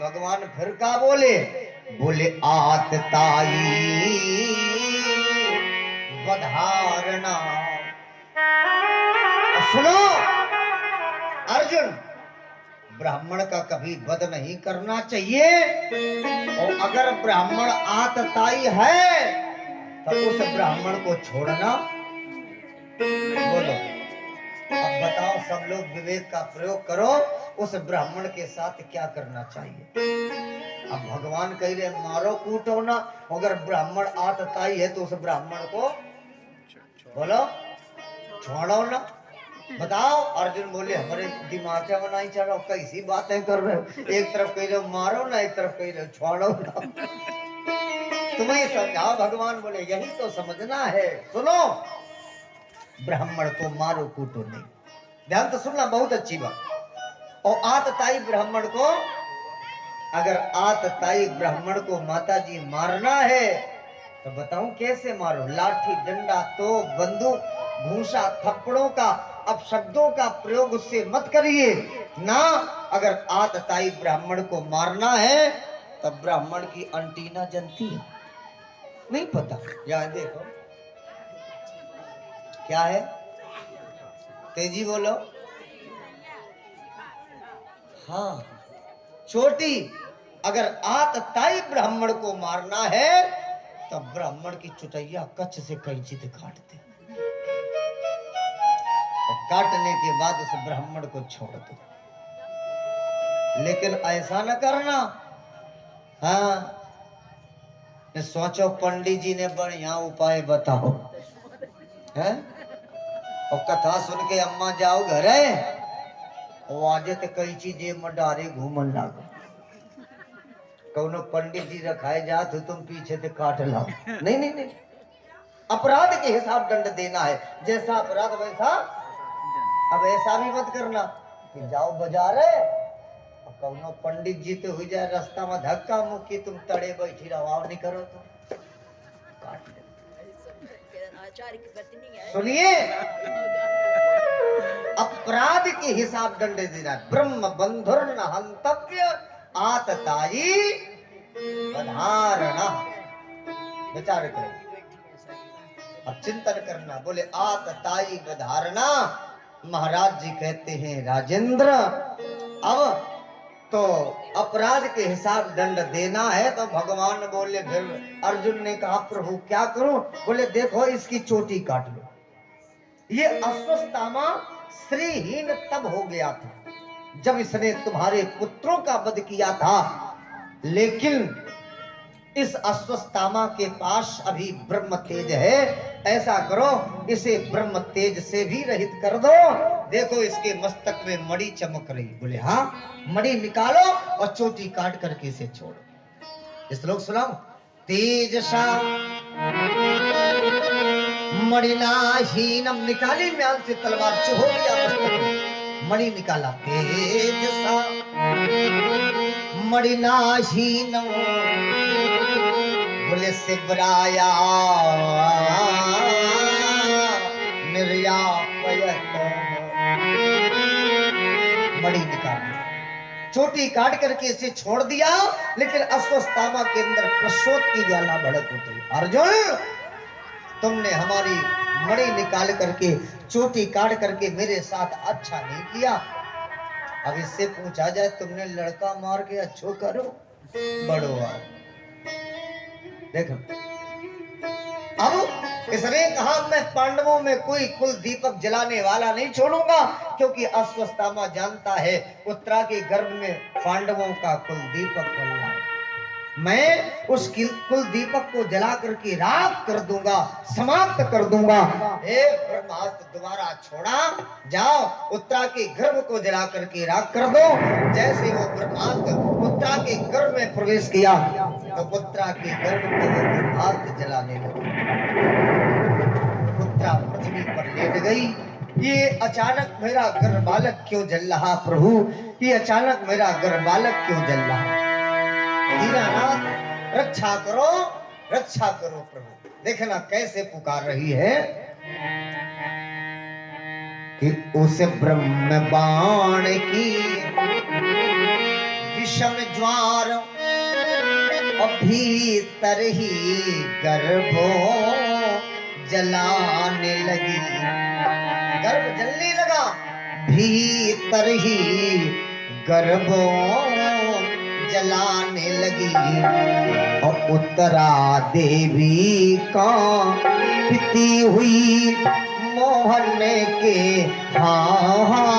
भगवान फिर का बोले, बोले आत ताई वधारणा। सुनो अर्जुन, ब्राह्मण का कभी वध नहीं करना चाहिए, और अगर ब्राह्मण आतताई है तो उस ब्राह्मण को छोड़ना। बोलो अब बताओ, सब लोग विवेक का प्रयोग करो, उस ब्राह्मण के साथ क्या करना चाहिए। अब भगवान कह रहे मारो कूटो ना, अगर ब्राह्मण आतताई है तो उस ब्राह्मण को बोलो छोड़ो ना। बताओ अर्जुन बोले हमारे दिमाग में नहीं चल रहा, कैसी बातें कर रहे हो, एक तरफ कह रहे हो मारो ना, एक तरफ कह रहे हो छोड़ो ना, तुम्हें समझाओ। भगवान बोले यही तो समझना है। सुनो, ब्राह्मण को मारो कूटो नहीं, ध्यान तो सुनना, बहुत अच्छी बात। और आतताई ब्राह्मण को, अगर आतताई ब्राह्मण को माता जी मारना है तो बताऊं कैसे मारो। लाठी डंडा तोप बंदूक घूसा थप्पड़ों का अपशब्दों का प्रयोग उससे मत करिए ना। अगर आतताई ब्राह्मण को मारना है तब ब्राह्मण की अंटीना जनती है, नहीं पता। यहाँ देखो क्या है, तेजी बोलो। हाँ चोटी। अगर आतताई ब्राह्मण को मारना है तो ब्राह्मण की चुटैया कच्छ से कैंची से काटते, काटने के बाद उस ब्राह्मण को छोड़ दो। लेकिन ऐसा न करना। हाँ सोचो पंडित जी ने बढ़िया उपाय बताओ है, और कथा सुन के अम्मा जाओ घरे और आज तो कई चीजें में डारे घूमन लागो। कौनो पंडित जी रखाए जा तो तुम पीछे से काट लाओ। नहीं नहीं नहीं, अपराध के हिसाब दंड देना है, जैसा अपराध वैसा। अब ऐसा भी मत करना कि जाओ बाजार है और कौनो पंडित जी तो हो जाए रास्ता में धक्का मुक्की, तुम तड़े बैठी रहो नहीं करो तो काट ले। सुनिए, अपराध के हिसाब दंड देना। ब्रह्म बंधुर न हंतव्य आतताई वधारणा। विचार करो, अब चिंतन करना। बोले आतताई वधारणा। महाराज जी कहते हैं राजेंद्र, अब तो अपराध के हिसाब दंड देना है। तो भगवान बोले, फिर अर्जुन ने कहा प्रभु क्या करूं। बोले देखो इसकी चोटी काट लो। ये अश्वत्थामा श्रीहीन तब हो गया था जब इसने तुम्हारे पुत्रों का वध किया था, लेकिन इस अश्वत्थामा के पास अभी ब्रह्म तेज है। ऐसा करो इसे ब्रह्म तेज से भी रहित कर दो। देखो इसके मस्तक में मणि चमक रही। बोले हाँ, मणि निकालो और चोटी काट करके इसे छोड़ो। इस लोग सुनाओ, तेजसा मणिनाहीनम। निकाली म्याल से तलवार, चुहो दिया मस्तक में, मणि निकाला। तेजसा मणिनाहीनम। बोले शिवराया निर्यापयत। मणि निकाल, चोटी काट करके इसे छोड़ दिया। लेकिन अश्वत्थामा के अंदर प्रशोत की ज्वाला भड़क उठी। अर्जुन, तुमने हमारी मणि निकाल करके चोटी काट करके मेरे साथ अच्छा नहीं किया। अब इससे पूछा जाए तुमने लड़का मार के अच्छो करो बड़ो आओ। देखो अब इसने कहा मैं पांडवों में कोई कुल दीपक जलाने वाला नहीं छोड़ूंगा, क्योंकि अश्वत्थामा जानता है उत्तरा के गर्भ में पांडवों का कुल दीपक जल रहा है। मैं उस कुल दीपक को जला करके राख कर दूंगा, समाप्त कर दूंगा। हे ब्रह्मास्त्र दोबारा छोड़ा, जाओ उत्तरा के गर्भ को जला करके राख कर दो। जैसे वो ब्रह्मास्त्र उत्तरा के गर्भ में प्रवेश किया तो उत्तरा के गर्भ को वो ब्रह्मास्त्र जलाने लगा। उत्तरा पृथ्वी पर लेट गई। ये अचानक मेरा गर्भ बालक क्यों जल रहा प्रभु, ये अचानक मेरा गर्भ बालक क्यों जल रहा। दीनानाथ रक्षा करो, रक्षा करो प्रभु। देखना कैसे पुकार रही है कि उस ब्रह्म बाण की विषम ज्वार और भीतर ही गर्भो जलाने लगी। गर्भ जलने लगा, भीतर ही गर्भो जलाने लगी। और उत्तरा देवी का पिती हुई मोहन के हाहाकार